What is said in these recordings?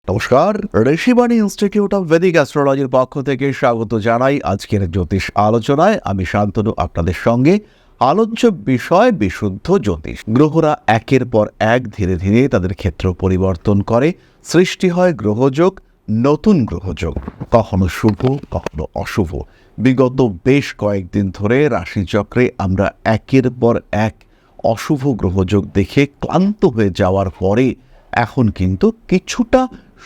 নমস্কার, Rishibani institute of Vedic অ্যাস্ট্রোলজির পক্ষ থেকে স্বাগত জানাই আজকের জ্যোতিষ আলোচনায়। আমি শান্তনু আপনাদের সঙ্গে। আলোচ্য বিষয় বিশুদ্ধ জ্যোতিষ। গ্রহরা একের পর এক ধীরে ধীরে তাদের ক্ষেত্র পরিবর্তন করে, সৃষ্টি হয় গ্রহযোগ, নতুন গ্রহযোগ, কখনো শুভ কখনো অশুভ। বিগত বেশ কয়েকদিন ধরে রাশিচক্রে আমরা একের পর এক অশুভ গ্রহযোগ দেখে ক্লান্ত হয়ে যাওয়ার পরে এখন কিন্তু কিছুটা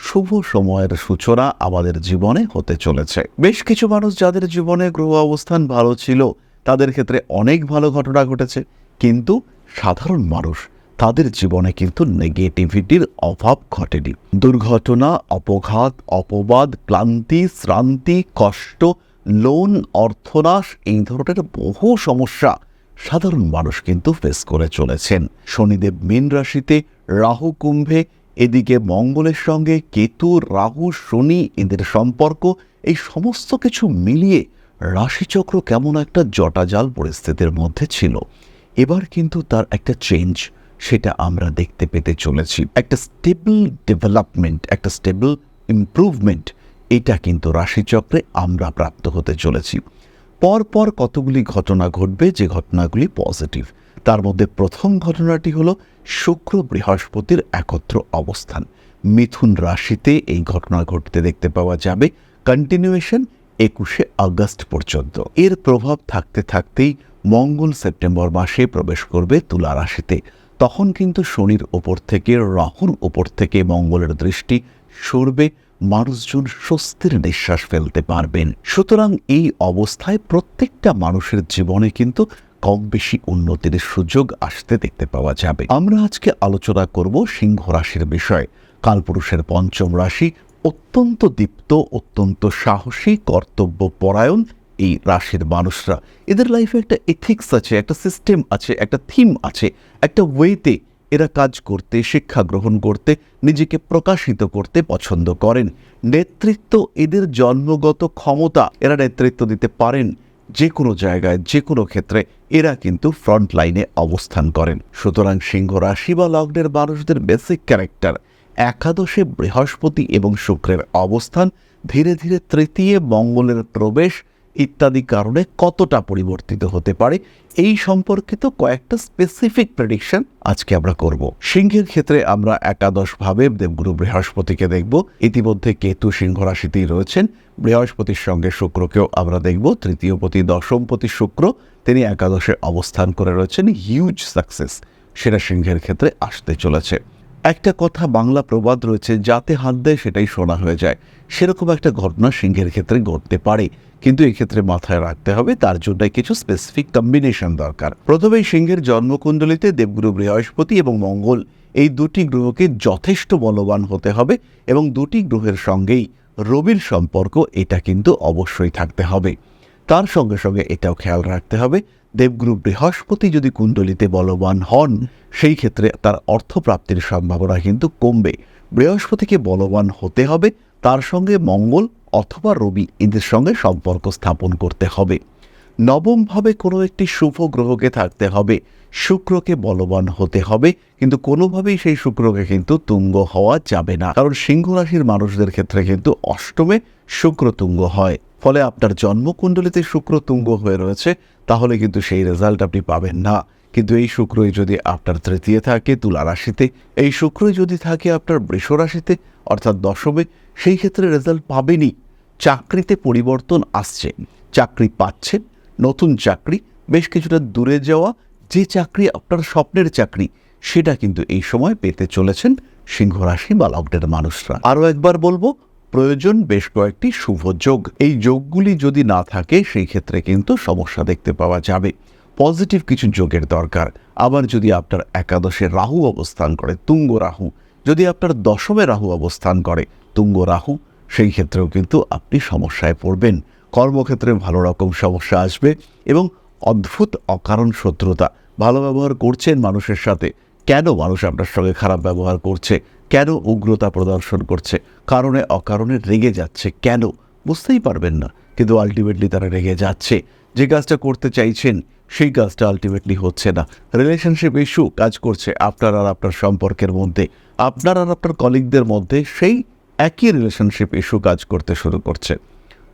শুভ সময়ের সূচনা আমাদের জীবনে হতে চলেছে। বেশ কিছু মানুষ যাদের জীবনে গ্রহ অবস্থান ভালো ছিল তাদের ক্ষেত্রে অনেক ভালো ঘটনা ঘটেছে, কিন্তু সাধারণ মানুষ তাদের জীবনে কিন্তু নেগেটিভিটির অভাব ঘটেনি। দুর্ঘটনা, অপঘাত, অপবাদ, ক্লান্তি, শ্রান্তি, কষ্ট, লোন, অর্থনাশ, এই ধরনের বহু সমস্যা সাধারণ মানুষ কিন্তু ফেস করে চলেছেন। শনিদেব মীন রাশিতে, রাহু কুম্ভে, এদিকে মঙ্গলের সঙ্গে কেতু, রাহু, শনি এদের সম্পর্ক, এই সমস্ত কিছু মিলিয়ে রাশিচক্র কেমন একটা জটাজাল পরিস্থিতির মধ্যে ছিল। এবার কিন্তু তার একটা চেঞ্জ, সেটা আমরা দেখতে পেতে চলেছি। একটা স্টেবল ডেভেলপমেন্ট, একটা স্টেবল ইমপ্রুভমেন্ট, এটা কিন্তু রাশিচক্রে আমরা প্রাপ্ত হতে চলেছি। পরপর কতগুলি ঘটনা ঘটবে, যে ঘটনাগুলি পজিটিভ। তার মধ্যে প্রথম ঘটনাটি হলো শুক্র বৃহস্পতির একত্র অবস্থান। মিথুন রাশিতে এই ঘটনা ঘটতে দেখতে পাওয়া যাবে। কন্টিনিউয়েশন 21শে আগস্ট পর্যন্ত। এর প্রভাব থাকতে থাকতেই মঙ্গল সেপ্টেম্বর মাসে প্রবেশ করবে তুলা রাশিতে। তখন কিন্তু শনির ওপর থেকে, রাহুর ওপর থেকে মঙ্গলের দৃষ্টি সরবে, মানুষজন স্বস্তির নিঃশ্বাস ফেলতে পারবেন। সুতরাং এই অবস্থায় প্রত্যেকটা মানুষের জীবনে কিন্তু কম বেশি উন্নতির সুযোগ আসতে দেখতে পাওয়া যাবে। আমরা আজকে আলোচনা করব সিংহ রাশির বিষয়ে। কালপুরুষের পঞ্চম রাশি, অত্যন্ত দীপ্ত, অত্যন্ত সাহসী, কর্তব্য পরায়ণ এই রাশির মানুষরা। এদের লাইফে একটা এথিক্স আছে, একটা সিস্টেম আছে, একটা থিম আছে, একটা ওয়েতে এরা কাজ করতে, শিক্ষা গ্রহণ করতে, নিজেকে প্রকাশিত করতে পছন্দ করেন। নেতৃত্ব এদের জন্মগত ক্ষমতা, এরা নেতৃত্ব দিতে পারেন যে কোনো জায়গায়, যে কোনো ক্ষেত্রে এরা কিন্তু ফ্রন্ট লাইনে অবস্থান করেন। সুতরাং সিংহ রাশি বা লগ্নের মানুষদের বেসিক ক্যারেক্টার, একাদশে বৃহস্পতি এবং শুক্রের অবস্থান, ধীরে ধীরে তৃতীয় মঙ্গলের প্রবেশ ইত্যাদি কারণে কতটা পরিবর্তিত হতে পারে, এই সম্পর্কিত কয়েকটা স্পেসিফিক প্রেডিকশন আজকে আমরা করব। সিংহের ক্ষেত্রে আমরা একাদশভাবে দেবগুরু বৃহস্পতিকে দেখব। ইতিমধ্যে কেতু সিংহ রাশিতেই রয়েছেন। বৃহস্পতির সঙ্গে শুক্রকেও আমরা দেখব। তৃতীয়পতি, দশমপতি শুক্র, তিনি একাদশে অবস্থান করে রয়েছেন। হিউজ সাকসেস সেটা সিংহের ক্ষেত্রে আসতে চলেছে। একটা কথা বাংলা প্রবাদ রয়েছে, যাতে হাত দেয় সেটাই সোনা হয়ে যায়। সেরকম একটা ঘটনা সিংহের ক্ষেত্রে ঘটতে পারে, কিন্তু এক্ষেত্রে মাথায় রাখতে হবে তার জন্য কিছু স্পেসিফিক কম্বিনেশন দরকার। প্রথমেই সিংহের জন্মকুণ্ডলিতে দেবগুরু বৃহস্পতি এবং মঙ্গল, এই দুটি গ্রহকে যথেষ্ট বলবান হতে হবে, এবং দুটি গ্রহের সঙ্গেই রবির সম্পর্ক, এটা কিন্তু অবশ্যই থাকতে হবে। তার সঙ্গে সঙ্গে এটাও খেয়াল রাখতে হবে, দেবগুরু বৃহস্পতি যদি কুণ্ডলিতে বলবান হন, সেই ক্ষেত্রে তার অর্থপ্রাপ্তির সম্ভাবনা কিন্তু কমবে। বৃহস্পতিকে বলবান হতে হবে, তার সঙ্গে মঙ্গল অথবা রবি এদের সঙ্গে সম্পর্ক স্থাপন করতে হবে। নবমভাবে কোনো একটি শুভ গ্রহকে থাকতে হবে। শুক্রকে বলবান হতে হবে, কিন্তু কোনোভাবেই সেই শুক্রকে কিন্তু তুঙ্গ হওয়া যাবে না, কারণ সিংহ রাশির মানুষদের ক্ষেত্রে কিন্তু অষ্টমে শুক্র তুঙ্গ হয়। ফলে আপনার জন্মকুণ্ডলিতে শুক্র তুঙ্গ হয়ে রয়েছে, তাহলে কিন্তু সেই রেজাল্ট আপনি পাবেন না। কিন্তু এই শুক্রই যদি আপনার তৃতীয় থাকে তুলা রাশিতে, এই শুক্রই যদি থাকে আপনার বৃষ রাশিতে অর্থাৎ দশমে, সেই ক্ষেত্রে রেজাল্ট পাবেনই। চাকরিতে পরিবর্তন আসছে, চাকরি পাচ্ছেন, নতুন চাকরি, বেশ কিছুটা দূরে যাওয়া যে চাকরি আপনার স্বপ্নের চাকরি, সেটা কিন্তু এই সময় পেতে চলেছেন সিংহ রাশি বা লগ্নের মানুষরা। আরও একবার বলবো, প্রয়োজন বেশ কয়েকটি শুভ যোগ। এই যোগগুলি যদি না থাকে সেই ক্ষেত্রে কিন্তু সমস্যা দেখতে পাওয়া যাবে। পজিটিভ কিছু যোগের দরকার। আবার যদি আপনার একাদশে রাহু অবস্থান করে, তুঙ্গ রাহু, যদি আপনার দশমে রাহু অবস্থান করে, তুঙ্গ রাহু, সেই ক্ষেত্রেও কিন্তু আপনি সমস্যায় পড়বেন। কর্মক্ষেত্রে ভালো রকম সমস্যা আসবে, এবং অদ্ভুত অকারণ শত্রুতা। ভালো ব্যবহার করছেন মানুষের সাথে, কেন মানুষ আপনার সঙ্গে খারাপ ব্যবহার করছে, কেন উগ্রতা প্রদর্শন করছে, কারণে অকারণে রেগে যাচ্ছে, কেন বুঝতেই পারবেন না, কিন্তু আলটিমেটলি তারা রেগে যাচ্ছে। যে কাজটা করতে চাইছেন সেই কাজটা আলটিমেটলি হচ্ছে না। রিলেশনশিপ ইস্যু কাজ করছে আপনার আর আপনার সম্পর্কের মধ্যে, আপনার আর আপনার কলিগদের মধ্যে, সেই একই রিলেশনশিপ ইস্যু কাজ করতে শুরু করছে,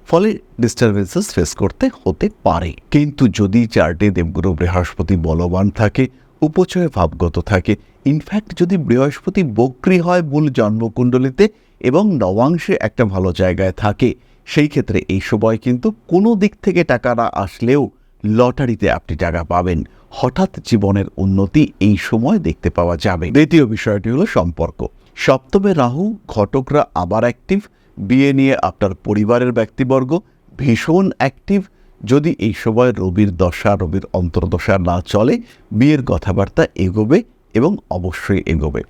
ফলে ডিস্টারবেন্সেস ফেস করতে হতে পারে। কিন্তু যদি চার্টে দেবগুরু বৃহস্পতি বলবান থাকে, উপচয় ভাবগত থাকে, ইনফ্যাক্ট যদি বৃহস্পতি বক্রী হয় মূল জন্মকুণ্ডলিতে এবং নবাংশে একটা ভালো জায়গায় থাকে, সেই ক্ষেত্রে এই সময় কিন্তু কোনো দিক থেকে টাকা না আসলেও লটারিতে আপনি টাকা পাবেন। হঠাৎ জীবনের উন্নতি এই সময় দেখতে পাওয়া যাবে। দ্বিতীয় বিষয়টি হলো সম্পর্ক। সপ্তমে রাহু, ঘটকরা আবার অ্যাক্টিভ। বিয়ে নিয়ে আপনার পরিবারের ব্যক্তিবর্গ ভীষণ অ্যাক্টিভ। যদি এই সময় রবির দশা, রবির অন্তর্দশা না চলে, বিয়ের কথাবার্তা এগোবে এবং অবশ্যই এগোবে।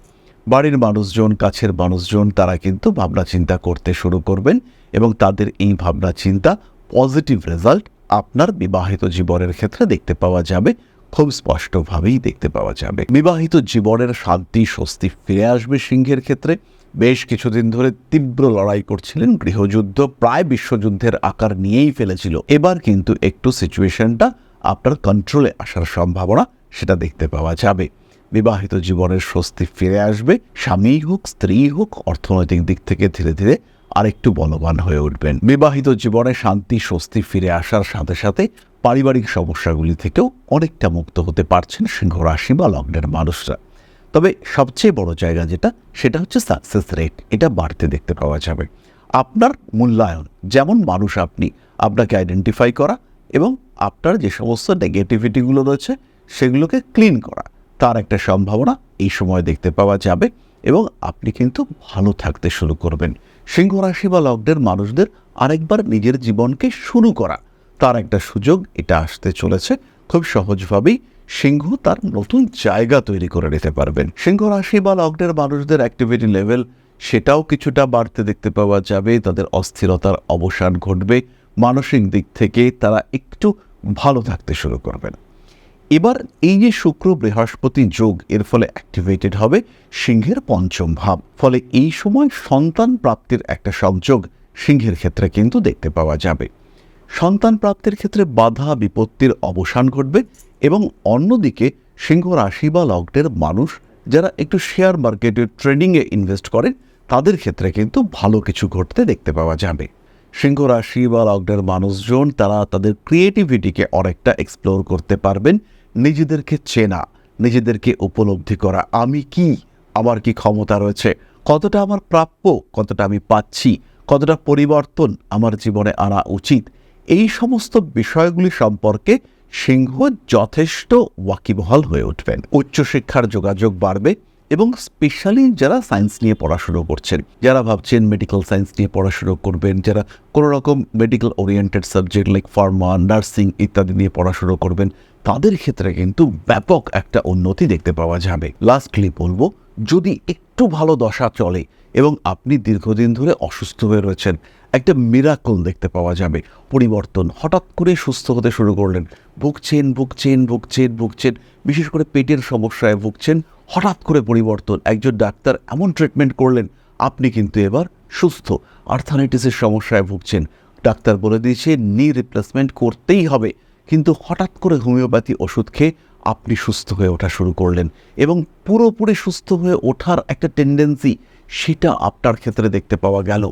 বাড়ির মানুষজন, কাছের মানুষজন তারা কিন্তু ভাবনা চিন্তা করতে শুরু করবেন এবং তাদের এই ভাবনা চিন্তা পজিটিভ রেজাল্ট আপনার বিবাহিত জীবনের ক্ষেত্রে দেখতে পাওয়া যাবে, খুব স্পষ্টভাবেই দেখতে পাওয়া যাবে। বিবাহিত জীবনের শান্তি স্বস্তি ফিরে আসবে সিংহের ক্ষেত্রে। বেশ কিছুদিন ধরে তীব্র লড়াই করছিলেন, গৃহযুদ্ধ প্রায় বিশ্বযুদ্ধের আকার নিয়েই ফেলেছিল। এবার কিন্তু একটু সিচুয়েশনটা আপনার কন্ট্রোলে আসার সম্ভাবনা সেটা দেখতে পাওয়া যাবে। বিবাহিত জীবনের স্বস্তি ফিরে আসবে। স্বামী হোক, স্ত্রী হোক, অর্থনৈতিক দিক থেকে ধীরে ধীরে আরেকটু বলবান হয়ে উঠবেন। বিবাহিত জীবনে শান্তি স্বস্তি ফিরে আসার সাথে সাথে পারিবারিক সমস্যাগুলি থেকেও অনেকটা মুক্ত হতে পারছেন সিংহ রাশি বা লগ্নের মানুষরা। তবে সবচেয়ে বড় জায়গা যেটা, সেটা হচ্ছে সাকসেস রেট, এটা বাড়তে দেখতে পাওয়া যাবে। আপনার মূল্যায়ন, যেমন মানুষ আপনি, আপনাকে আইডেন্টিফাই করা এবং আপনার যে সমস্ত নেগেটিভিটিগুলো রয়েছে সেগুলোকে ক্লিন করা, তার একটা সম্ভাবনা এই সময় দেখতে পাওয়া যাবে এবং আপনি কিন্তু ভালো থাকতে শুরু করবেন। সিংহ রাশি বা লগ্নের মানুষদের আরেকবার নিজের জীবনকে শুরু করা, তার একটা সুযোগ এটা আসতে চলেছে। খুব সহজভাবেই সিংহ তার নতুন জায়গা তৈরি করে নিতে পারবেন। সিংহ রাশি বা লগ্নের মানুষদের অ্যাক্টিভিটি লেভেল সেটাও কিছুটা বাড়তে দেখতে পাওয়া যাবে। তাদের অস্থিরতার অবসান ঘটবে, মানসিক দিক থেকে তারা একটু ভালো থাকতে শুরু করবেন। এবার এই যে শুক্র বৃহস্পতি যোগ, এর ফলে অ্যাক্টিভেটেড হবে সিংহের পঞ্চম ভাব। ফলে এই সময় সন্তান প্রাপ্তির একটা সংযোগ সিংহের ক্ষেত্রে কিন্তু দেখতে পাওয়া যাবে। সন্তান প্রাপ্তির ক্ষেত্রে বাধা বিপত্তির অবসান ঘটবে এবং অন্যদিকে সিংহ রাশি বা লগ্নের মানুষ যারা একটু শেয়ার মার্কেটে ট্রেডিংয়ে ইনভেস্ট করেন, তাদের ক্ষেত্রে কিন্তু ভালো কিছু ঘটতে দেখতে পাওয়া যাবে। সিংহ রাশি বা লগ্নের মানুষজন তারা তাদের ক্রিয়েটিভিটিকে অনেকটা এক্সপ্লোর করতে পারবেন। নিজেদেরকে চেনা, নিজেদেরকে উপলব্ধি করা, আমি কি, আমার কি ক্ষমতা রয়েছে, কতটা আমার প্রাপ্য, কতটা আমি পাচ্ছি, কতটা পরিবর্তন আমার জীবনে আনা উচিত, এই সমস্ত বিষয়গুলি সম্পর্কে সিংহ যথেষ্ট ওয়াকিবহাল হয়ে উঠবেন। উচ্চশিক্ষার যোগাযোগ বাড়বে এবং স্পেশালি যারা সায়েন্স নিয়ে পড়াশুনো করছেন, যারা ভাবছেন মেডিকেল সায়েন্স নিয়ে পড়াশুনো করবেন, যারা কোনো রকম medical oriented subject like Pharma, nursing ইত্যাদি নিয়ে পড়াশুনো করবেন, তাদের ক্ষেত্রে কিন্তু ব্যাপক একটা উন্নতি দেখতে পাওয়া যাবে। লাস্টলি বলবো, যদি একটু ভালো দশা চলে এবং আপনি দীর্ঘদিন ধরে অসুস্থ হয়ে রয়েছেন, একটা মিরাকল দেখতে পাওয়া যাবে। পরিবর্তন, হঠাৎ করে সুস্থ হতে শুরু করলেন, ভুগছেন, বিশেষ করে পেটের সমস্যায় ভুগছেন, হঠাৎ করে পরিবর্তন, একজন ডাক্তার এমন ট্রিটমেন্ট করলেন আপনি কিন্তু এবার সুস্থ। আর্থারাইটিসের সমস্যায় ভুগছেন, ডাক্তার বলে দিয়েছে নি রিপ্লেসমেন্ট করতেই হবে, কিন্তু হঠাৎ করে হোমিওপ্যাথি ওষুধ খেয়ে আপনি সুস্থ হয়ে ওঠা শুরু করলেন এবং পুরোপুরি সুস্থ হয়ে ওঠার একটা টেন্ডেন্সি সেটা আপনার ক্ষেত্রে দেখতে পাওয়া গেল।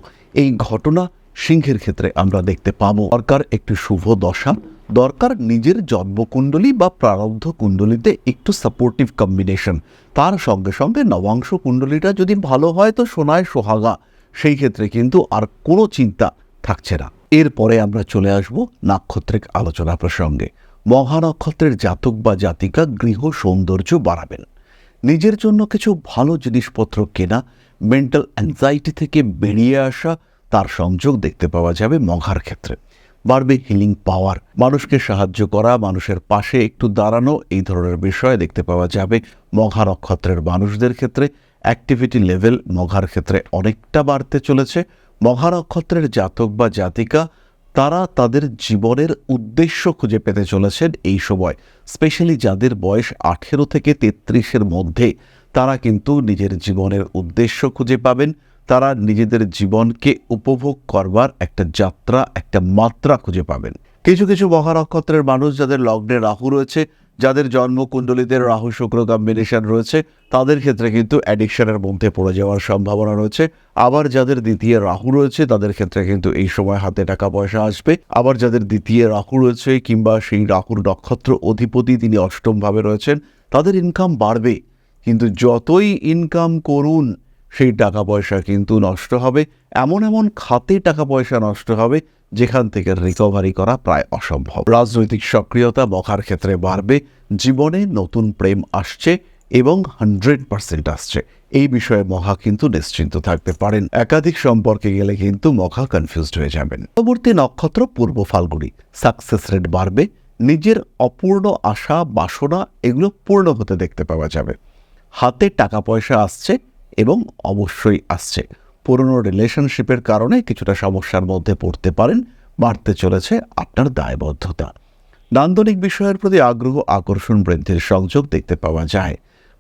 এই ঘটনা সিংহের ক্ষেত্রে আমরা দেখতে পাবো। দরকার একটু শুভ দশা, দরকার নিজের জন্মকুণ্ডলী বা প্রারব্ধ কুণ্ডলিতে একটু সাপোর্টিভ কম্বিনেশন, তার সঙ্গে সঙ্গে নবাংশ কুণ্ডলীটা যদি ভালো হয় তো সোনায় সোহাগা, সেই ক্ষেত্রে কিন্তু আর কোনো চিন্তা থাকছে না। এরপরে আমরা চলে আসব নাক্ষত্রিক আলোচনা প্রসঙ্গে। মঘা নক্ষত্রের জাতক বা জাতিকা গৃহ সৌন্দর্য বাড়াবেন, নিজের জন্য কিছু ভালো জিনিসপত্র কেনা, মেন্টাল অ্যাংজাইটি থেকে বেরিয়ে আসা, তার সংযোগ দেখতে পাওয়া যাবে মঘার ক্ষেত্রে। বাড়বে হিলিং পাওয়ার, মানুষকে সাহায্য করা, মানুষের পাশে একটু দাঁড়ানো, এই ধরনের বিষয় দেখতে পাওয়া যাবে মঘা নক্ষত্রের মানুষদের ক্ষেত্রে। অ্যাক্টিভিটি লেভেল মঘার ক্ষেত্রে অনেকটা বাড়তে চলেছে। মঘা নক্ষত্রের জাতক বা জাতিকা তারা তাদের জীবনের উদ্দেশ্য খুঁজে পেতে চলেছেন এই সময়। স্পেশালি যাদের বয়স 18 থেকে 33-এর মধ্যে, তারা কিন্তু নিজের জীবনের উদ্দেশ্য খুঁজে পাবেন। তারা নিজেদের জীবনকে উপভোগ করবার একটা যাত্রা, একটা মাত্রা খুঁজে পাবেন। কিছু কিছু মঘা নক্ষত্রের মানুষ যাদের লগ্নে রাহু রয়েছে, যাদের জন্মকুণ্ডলীতে রাহু শুক্র কম্বিনেশন রয়েছে তাদের ক্ষেত্রে কিন্তু অ্যাডিকশনের মধ্যে পড়ে যাওয়ার সম্ভাবনা রয়েছে। আবার যাদের দ্বিতীয় রাহু রয়েছে তাদের ক্ষেত্রে কিন্তু এই সময় হাতে টাকা পয়সা আসবে। আবার যাদের দ্বিতীয় রাহু রয়েছে কিংবা সেই রাহুর নক্ষত্র অধিপতি তিনি অষ্টম ভাবে রয়েছেন তাদের ইনকাম বাড়বে, কিন্তু যতই ইনকাম করুন সেই টাকা পয়সা কিন্তু নষ্ট হবে। এমন এমন খাতে টাকা পয়সা নষ্ট হবে যেখান থেকে রিকভারি করা প্রায় অসম্ভব। রাজনৈতিক সক্রিয়তা মখার ক্ষেত্রে বাড়বে। জীবনে নতুন প্রেম আসছে এবং 100% আসছে, এই বিষয়ে মখা কিন্তু নিশ্চিন্ত থাকতে পারেন। একাধিক সম্পর্কে গেলে কিন্তু মখা কনফিউজড হয়ে যাবেন। পরবর্তী নক্ষত্র পূর্ব ফাল্গুনী। সাকসেস রেট বাড়বে। নিজের অপূর্ণ আশা বাসনা এগুলো পূর্ণ হতে দেখতে পাওয়া যাবে। হাতে টাকা পয়সা আসছে এবং অবশ্যই আসছে। পুরনো রিলেশনশিপের কারণে কিছুটা সমস্যার মধ্যে পড়তে পারেন। বাড়তে চলেছে আপনার দায়বদ্ধতা। নান্দনিক বিষয়ের প্রতি আগ্রহ আকর্ষণ বৃদ্ধির সংযোগ দেখতে পাওয়া যায়।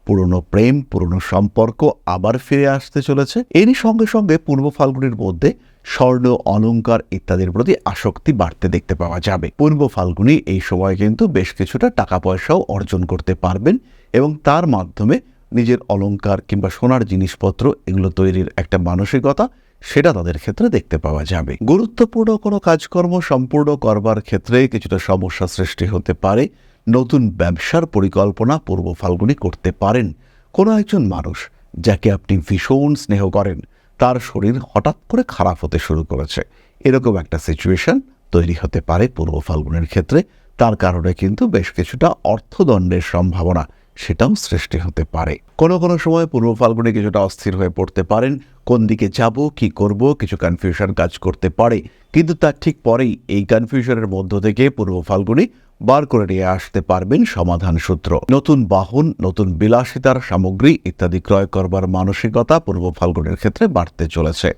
পুরনো প্রেম পুরনো সম্পর্ক আবার ফিরে আসতে চলেছে। এরই সঙ্গে সঙ্গে পূর্ব ফাল্গুনের মধ্যে স্বর্ণ অলংকার ইত্যাদির প্রতি আসক্তি বাড়তে দেখতে পাওয়া যাবে। পূর্ব ফাল্গুনী এই সময় কিন্তু বেশ কিছুটা টাকা পয়সাও অর্জন করতে পারবেন এবং তার মাধ্যমে নিজের অলংকার কিংবা সোনার জিনিসপত্র এগুলো তৈরির একটা মানসিকতা সেটা তাদের ক্ষেত্রে দেখতে পাওয়া যাবে। গুরুত্বপূর্ণ কোনো কাজকর্ম সম্পূর্ণ করবার ক্ষেত্রে কিছুটা সমস্যা সৃষ্টি হতে পারে। নতুন ব্যবসার পরিকল্পনা পূর্ব ফাল্গুনী করতে পারেন। কোনো একজন মানুষ যাকে আপনি ভীষণ স্নেহ করেন তার শরীর হঠাৎ করে খারাপ হতে শুরু করেছে, এরকম একটা সিচুয়েশন তৈরি হতে পারে পূর্ব ফাল্গুনের ক্ষেত্রে। তার কারণে কিন্তু বেশ কিছুটা অর্থদণ্ডের সম্ভাবনা সেটাও সৃষ্টি হতে পারে। কোনো কোনো সময় পূর্ব ফাল্গুনে কিছুটা অস্থির হয়ে পড়তে পারেন। কোন দিকে যাব কি করব কিছু কনফিউশন কাজ করতে পারে, কিন্তু তার ঠিক পরেই এই কনফিউশনের মধ্য থেকে পূর্ব ফাল্গুনী বার করে নিয়ে আসতে পারবেন সমাধান সূত্র। নতুন বাহন নতুন বিলাসিতার সামগ্রী ইত্যাদি ক্রয় করবার মানসিকতা পূর্ব ফাল্গুনের ক্ষেত্রে বাড়তে চলেছে।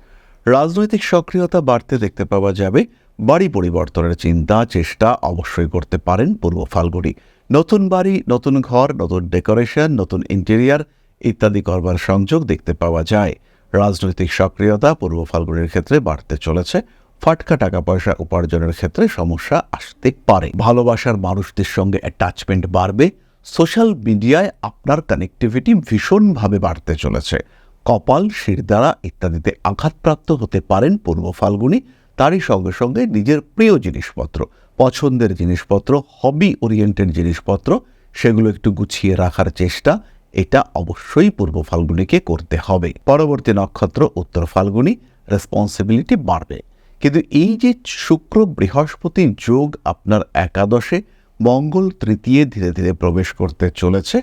রাজনৈতিক সক্রিয়তা বাড়তে দেখতে পাওয়া যাবে। বাড়ি পরিবর্তনের চিন্তা চেষ্টা অবশ্যই করতে পারেন পূর্ব ফাল্গুনী। নতুন বাড়ি নতুন ঘর নতুন ডেকোরেশন নতুন ইন্টেরিয়ার ইত্যাদি করবার সংযোগ দেখতে পাওয়া যায়। রাজনৈতিক সক্রিয়তা পূর্ব ফাল্গুনের ক্ষেত্রে বাড়তে চলেছে। ফাটকা টাকা পয়সা উপার্জনের ক্ষেত্রে সমস্যা আসতে পারে। ভালোবাসার মানুষদের সঙ্গে অ্যাটাচমেন্ট বাড়বে। সোশ্যাল মিডিয়ায় আপনার কানেক্টিভিটি ভীষণভাবে বাড়তে চলেছে। কপাল শিরদাঁড়া ইত্যাদিতে আঘাতপ্রাপ্ত হতে পারেন পূর্ব ফাল্গুনী। তারই সঙ্গে সঙ্গে নিজের প্রিয় জিনিসপত্র পছন্দের জিনিসপত্র হবি ওরিয়েন্টেড জিনিসপত্র সেগুলো একটু গুছিয়ে রাখার চেষ্টা এটা অবশ্যই পূর্ব ফাল্গুনীকে করতে হবে। পরবর্তী নক্ষত্র উত্তর ফাল্গুনী। রেসপন্সিবিলিটি বাড়বে, কিন্তু এই যে শুক্র বৃহস্পতি যোগ আপনার একাদশে মঙ্গল তৃতীয় ধীরে ধীরে প্রবেশ করতে চলেছে,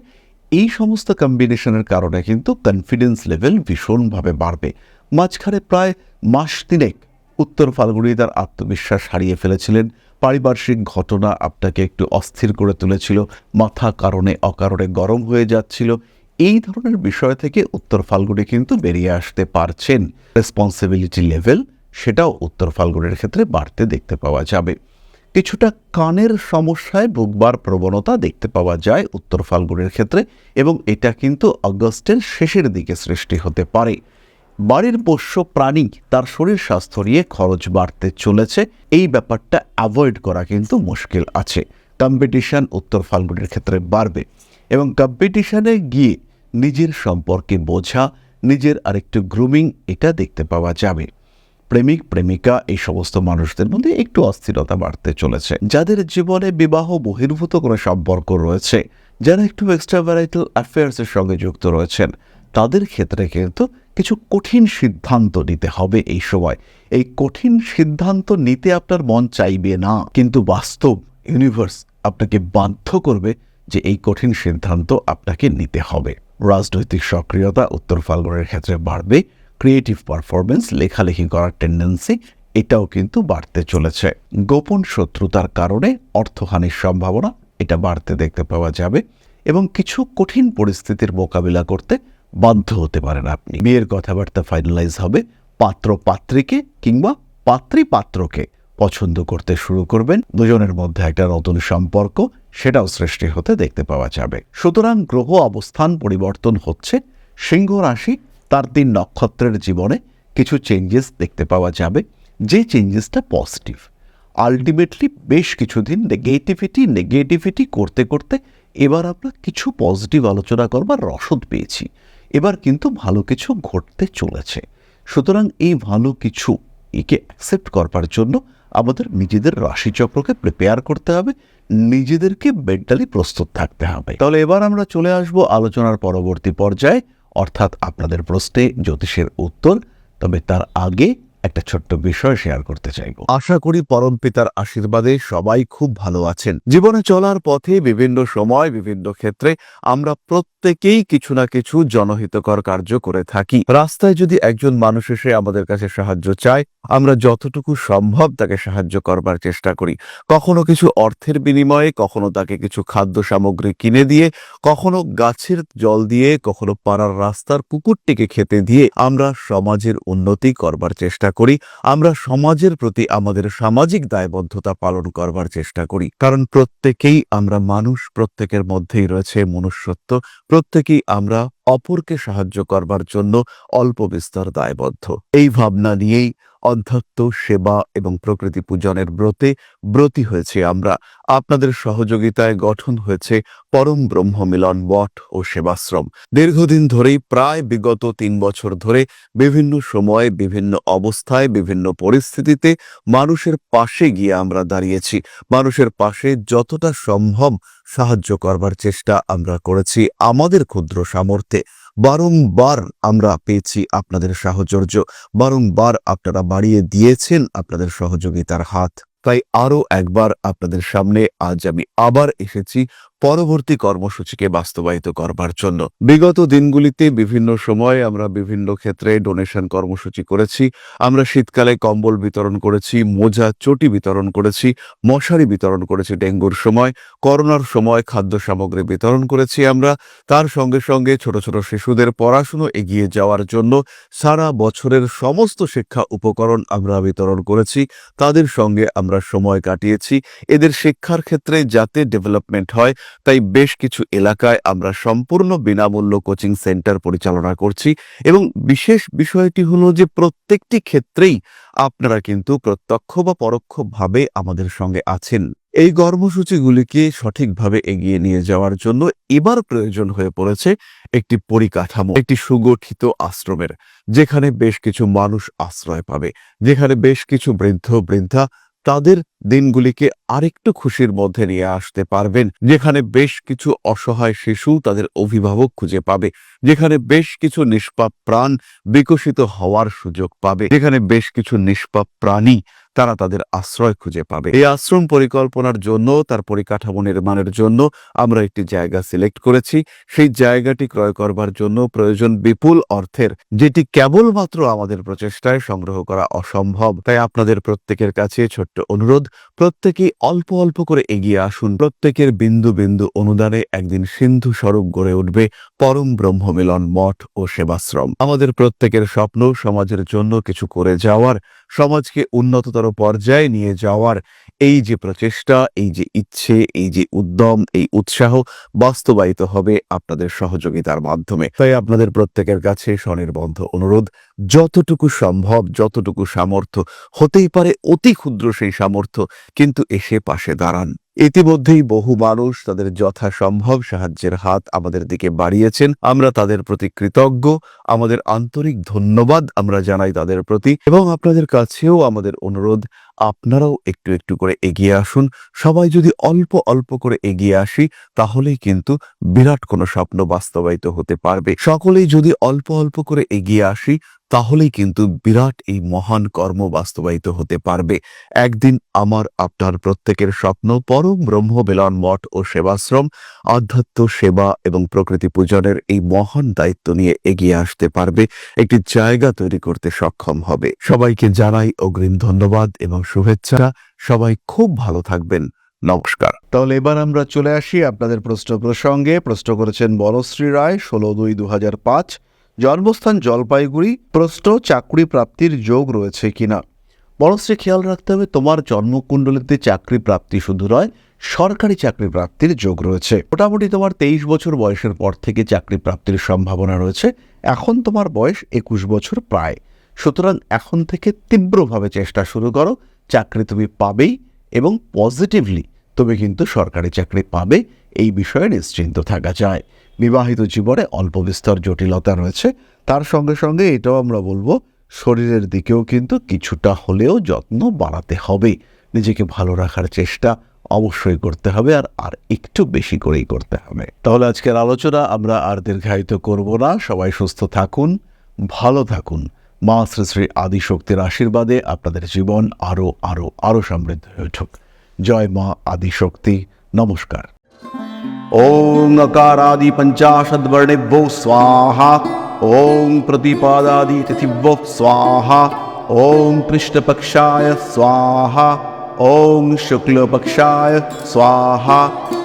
এই সমস্ত কম্বিনেশনের কারণে কিন্তু কনফিডেন্স লেভেল ভীষণভাবে বাড়বে। মাঝখানে প্রায় মাস তিনেক উত্তর ফাল্গুনী তার আত্মবিশ্বাস হারিয়ে ফেলেছিলেন। পারিপার্শ্বিক ঘটনা আপনাকে একটু অস্থির করে তুলেছিল, মাথা কারণে অকারণে গরম হয়ে যাচ্ছিল। এই ধরনের বিষয় থেকে উত্তর ফাল্গুনী কিন্তু বেরিয়ে আসতে পারছেন। রেসপন্সিবিলিটি লেভেল সেটাও উত্তর ফাল্গুনের ক্ষেত্রে বাড়তে দেখতে পাওয়া যাবে। কিছুটা কানের সমস্যায় ভুগবার প্রবণতা দেখতে পাওয়া যায় উত্তর ফাল্গুনের ক্ষেত্রে, এবং এটা কিন্তু অগস্টের শেষের দিকে সৃষ্টি হতে পারে। বাড়ির পোষ্য প্রাণী তার শরীর স্বাস্থ্য নিয়ে খরচ বাড়তে চলেছে, এই ব্যাপারটা অ্যাভয়েড করা কিন্তু মুশকিল আছে। কম্পিটিশন উত্তর ফাল্গুনের ক্ষেত্রে বাড়বে এবং কম্পিটিশনে গিয়ে নিজের সম্পর্কে বোঝা নিজের আরেকটু গ্রুমিং এটা দেখতে পাওয়া যাবে। প্রেমিক প্রেমিকা এই সমস্ত মানুষদের মধ্যে একটু অস্থিরতা বাড়তে চলেছে। যাদের জীবনে বিবাহ বহির্ভূত কোনো সম্পর্ক রয়েছে, যারা একটু এক্সট্রাম্যারিটাল অ্যাফেয়ার্সের সঙ্গে যুক্ত রয়েছেন, তাদের ক্ষেত্রে কিন্তু কিছু কঠিন সিদ্ধান্ত নিতে হবে এই সময়। এই কঠিন সিদ্ধান্ত নিতে আপনার মন চাইবে না, কিন্তু বাস্তব ইউনিভার্স আপনাকে বাধ্য করবে যে এই কঠিন সিদ্ধান্ত আপনাকে নিতে হবে। রাজনৈতিক সক্রিয়তা উত্তর ফাল্গুনের ক্ষেত্রে বাড়বে। ক্রিয়েটিভ পারফরমেন্স লেখালেখি করার টেন্ডেন্সি এটাও কিন্তু বাড়তে চলেছে। গোপন শত্রুতার কারণে অর্থহানির সম্ভাবনা এটা বাড়তে দেখতে পাওয়া যাবে এবং কিছু কঠিন পরিস্থিতির মোকাবিলা করতে বাধ্য হতে পারেন আপনি। বিয়ের কথাবার্তা ফাইনালাইজ হবে। পাত্র পাত্রীকে কিংবা পাত্রী পাত্রকে পছন্দ করতে শুরু করবেন। দুজনের মধ্যে একটা নতুন সম্পর্ক সেটাও সৃষ্টি হতে দেখতে পাওয়া যাবে। সুতরাং গ্রহ অবস্থান পরিবর্তন হচ্ছে। সিংহ রাশি তার 3 নক্ষত্রের জীবনে কিছু চেঞ্জেস দেখতে পাওয়া যাবে, যে চেঞ্জেসটা পজিটিভ। আলটিমেটলি বেশ কিছুদিন নেগেটিভিটি করতে করতে এবার আমরা কিছু পজিটিভ আলোচনা করবার রসদ পেয়েছি, এবার কিন্তু ভালো কিছু ঘটতে চলেছে। সুতরাং এই ভালো কিছু একে অ্যাকসেপ্ট করবার জন্য আমাদের নিজেদের রাশিচক্রকে প্রিপেয়ার করতে হবে, নিজেদেরকে মেন্টালি প্রস্তুত থাকতে হবে। তাহলে এবার আমরা চলে আসব আলোচনার পরবর্তী পর্যায়ে, অর্থাৎ আপনাদের প্রশ্নে জ্যোতিষের উত্তর। তবে তার আগে একটা ছোট্ট বিষয় শেয়ার করতে চাইব। আশা করি পরমপিতার আশীর্বাদে সবাই খুব ভালো আছেন। জীবনে চলার পথে বিভিন্ন সময় বিভিন্ন ক্ষেত্রে আমরা প্রত্যেকেই কিছু না কিছু জনহিতকর কার্য করে থাকি। রাস্তায় যদি একজন মানুষ এসে আমাদের কাছে সাহায্য চায়, আমরা যতটুকু সম্ভব তাকে সাহায্য করবার চেষ্টা করি। কখনো কিছু অর্থের বিনিময়ে, কখনো তাকে কিছু খাদ্য সামগ্রী কিনে দিয়ে, কখনো গাছের জল দিয়ে, কখনো পাড়ার রাস্তার কুকুরটিকে খেতে দিয়ে আমরা সমাজের উন্নতি করবার চেষ্টা করি। আমরা সমাজের প্রতি আমাদের সামাজিক দায়বদ্ধতা পালন করবার চেষ্টা করি, কারণ প্রত্যেকেই আমরা মানুষ, প্রত্যেকের মধ্যেই রয়েছে মনুষ্যত্ব, প্রত্যেকেই আমরা অপরকে সাহায্য করবার জন্য অল্প বিস্তর দায়বদ্ধ। এই ভাবনা নিয়েই অধ্যাত্ম, সেবা এবং প্রকৃতি পূজনের ব্রতী হয়েছে আমরা। আপনাদের সহযোগিতায় গঠন হয়েছে পরম ব্রহ্ম মিলন মঠ ও সেবাশ্রম। দীর্ঘদিন ধরেই, প্রায় বিগত 3 বছর ধরে বিভিন্ন সময়ে, বিভিন্ন অবস্থায়, বিভিন্ন পরিস্থিতিতে মানুষের পাশে গিয়ে আমরা দাঁড়িয়েছি। মানুষের পাশে যতটা সম্ভব সাহায্য করবার চেষ্টা আমরা করেছি আমাদের ক্ষুদ্র সামর্থ্যে। বারংবার আমরা পেয়েছি আপনাদের সাহচর্য, বারংবার আপনারা বাড়িয়ে দিয়েছেন আপনাদের সহযোগিতার হাত। তাই আরও একবার আপনাদের সামনে আজ আমি আবার এসেছি পরবর্তী কর্মসূচিকে বাস্তবায়িত করবার জন্য। বিগত দিনগুলিতে বিভিন্ন সময় আমরা বিভিন্ন ক্ষেত্রে ডোনেশন কর্মসূচি করেছি। আমরা শীতকালে কম্বল বিতরণ করেছি, মোজা চটি বিতরণ করেছি, মশারি বিতরণ করেছি ডেঙ্গুর সময়, করোনার সময় খাদ্য সামগ্রী বিতরণ করেছি আমরা। তার সঙ্গে সঙ্গে ছোট ছোট শিশুদের পড়াশুনো এগিয়ে যাওয়ার জন্য সারা বছরের সমস্ত শিক্ষা উপকরণ আমরা বিতরণ করেছি। তাদের সঙ্গে আমরা সময় কাটিয়েছি। এদের শিক্ষার ক্ষেত্রে যাতে ডেভেলপমেন্ট হয়, তাই বেশ কিছু এলাকায় আমরা সম্পূর্ণ বিনামূল্য কোচিং সেন্টার পরিচালনা করছি। এবং বিশেষ বিষয়টি হলো যে প্রত্যেকটি ক্ষেত্রেই আপনারা কিন্তু প্রত্যক্ষ বা পরোক্ষভাবে আমাদের সঙ্গে আছেন। এই কর্মসূচিগুলিকে সঠিকভাবে এগিয়ে নিয়ে যাওয়ার জন্য এবার প্রয়োজন হয়ে পড়েছে একটি পরিকাঠামো, একটি সুগঠিত আশ্রমের, যেখানে বেশ কিছু মানুষ আশ্রয় পাবে, যেখানে বেশ কিছু বৃদ্ধা তাদের দিনগুলিকে আরেকটু খুশির মধ্যে নিয়ে আসতে পারবেন, যেখানে বেশ কিছু অসহায় শিশু তাদের অভিভাবক খুঁজে পাবে, যেখানে বেশ কিছু নিষ্পাপ প্রাণ বিকশিত হওয়ার সুযোগ পাবে, যেখানে বেশ কিছু নিষ্পাপ প্রাণী তারা তাদের আশ্রয় খুঁজে পাবে। এই আশ্রম পরিকল্পনার জন্য, তার পরিকাঠামো নির্মাণের জন্য আমরা একটি জায়গা সিলেক্ট করেছি। সেই জায়গাটি ক্রয় করবার জন্য প্রয়োজন বিপুল অর্থের, যেটি কেবলমাত্র আমাদের প্রচেষ্টায় সংগ্রহ করা অসম্ভব। তাই আপনাদের প্রত্যেকের কাছে ছোট্ট অনুরোধ, প্রত্যেকেই অল্প অল্প করে এগিয়ে আসুন। প্রত্যেকের বিন্দু বিন্দু অনুদানে একদিন সিন্ধু স্বরূপ গড়ে উঠবে পরম ব্রহ্ম মিলন মঠ ও সেবাশ্রম। আমাদের প্রত্যেকের স্বপ্ন সমাজের জন্য কিছু করে যাওয়ার, সমাজকে উন্নততর পর্যায়ে নিয়ে যাওয়ার। এই যে প্রচেষ্টা, এই যে ইচ্ছে, এই যে উদ্যম, এই উৎসাহ বাস্তবায়িত হবে আপনাদের সহযোগিতার মাধ্যমে। তাই আপনাদের প্রত্যেকের কাছে স্বনির্বন্ধ অনুরোধ, যতটুকু সম্ভব, যতটুকু সামর্থ্য, হতেই পারে অতি ক্ষুদ্র সেই সামর্থ্য, কিন্তু এসে পাশে দাঁড়ান। ইতিমধ্যেই বহু মানুষ তাদের যথাসম্ভব সাহায্যের হাত আমাদের দিকে বাড়িয়েছেন। আমরা তাদের প্রতি কৃতজ্ঞ, আমাদের আন্তরিক ধন্যবাদ আমরা জানাই তাদের প্রতি। এবং আপনাদের কাছেও আমাদের অনুরোধ, আপনারাও একটু একটু করে এগিয়ে আসুন। সবাই যদি অল্প অল্প করে এগিয়ে আসি, তাহলেই কিন্তু বিরাট কোনো স্বপ্ন বাস্তবায়িত হতে পারবে। সকলেই যদি অল্প অল্প করে এগিয়ে আসি, তাহলেই কিন্তু বিরাট এই মহান কর্ম বাস্তবায়িত হতে পারবে। একদিন আমার আপনার প্রত্যেকের স্বপ্ন পরম ব্রহ্ম মিলন মঠ ও সেবাশ্রম আধ্যাত্ম, সেবা এবং প্রকৃতি পূজনের এই মহান দায়িত্ব নিয়ে এগিয়ে আসতে পারবে, একটি জায়গা তৈরি করতে সক্ষম হবে। সবাইকে জানাই অগ্রিম ধন্যবাদ এবং শুভেচ্ছা। সবাই খুব ভালো থাকবেন। নমস্কার। তাহলে এবার আমরা চলে আসি আপনাদের প্রশ্ন প্রসঙ্গে। প্রশ্ন করেছেন বনশ্রী রায়, 16/2/2005, জন্মস্থান জলপাইগুড়ি। প্রশ্ন, চাকরি প্রাপ্তির যোগ রয়েছে কিনা। বনশ্রী, খেয়াল রাখতে হবে তোমার জন্মকুণ্ডলিতে চাকরি প্রাপ্তি শুধু নয়, সরকারি চাকরি প্রাপ্তির যোগ রয়েছে। মোটামুটি তোমার 23 বছর বয়সের পর থেকে চাকরি প্রাপ্তির সম্ভাবনা রয়েছে। এখন তোমার বয়স 21 বছর প্রায়। সুতরাং এখন থেকে তীব্রভাবে চেষ্টা শুরু করো, চাকরি তুমি পাবেই এবং পজিটিভলি তুমি কিন্তু সরকারি চাকরি পাবে। এই বিষয়ে নিশ্চিন্ত থাকা যায়। বিবাহিত জীবনে অল্প বিস্তর জটিলতা রয়েছে, তার সঙ্গে সঙ্গে এটাও আমরা বলবো শরীরের দিকেও কিন্তু কিছুটা হলেও যত্ন বাড়াতে হবে। নিজেকে ভালো রাখার চেষ্টা অবশ্যই করতে হবে, আর একটু বেশি করেই করতে হবে। তাহলে আজকের আলোচনা আমরা আর দীর্ঘায়িত করব না। সবাই সুস্থ থাকুন, ভালো থাকুন। মা শ্রী শ্রী আদিশক্তির আশীর্বাদে আপনাদের জীবন আরও আরও আরও সমৃদ্ধ হয়ে উঠুক। জয় মা আদিশক্তি। নমস্কার। ওং अकारादि पंचाशद्वर्णेभ्यो स्वाहा। ओं प्रतिपादादि तिथिभ्यो स्वाहा। ओं कृष्णपक्षाय स्वाहा। ओं शुक्लपक्षाय स्वाहा।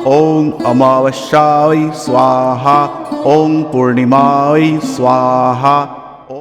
ओं अमावस्याय स्वाहा। ओं पूर्णिमाय स्वाहा।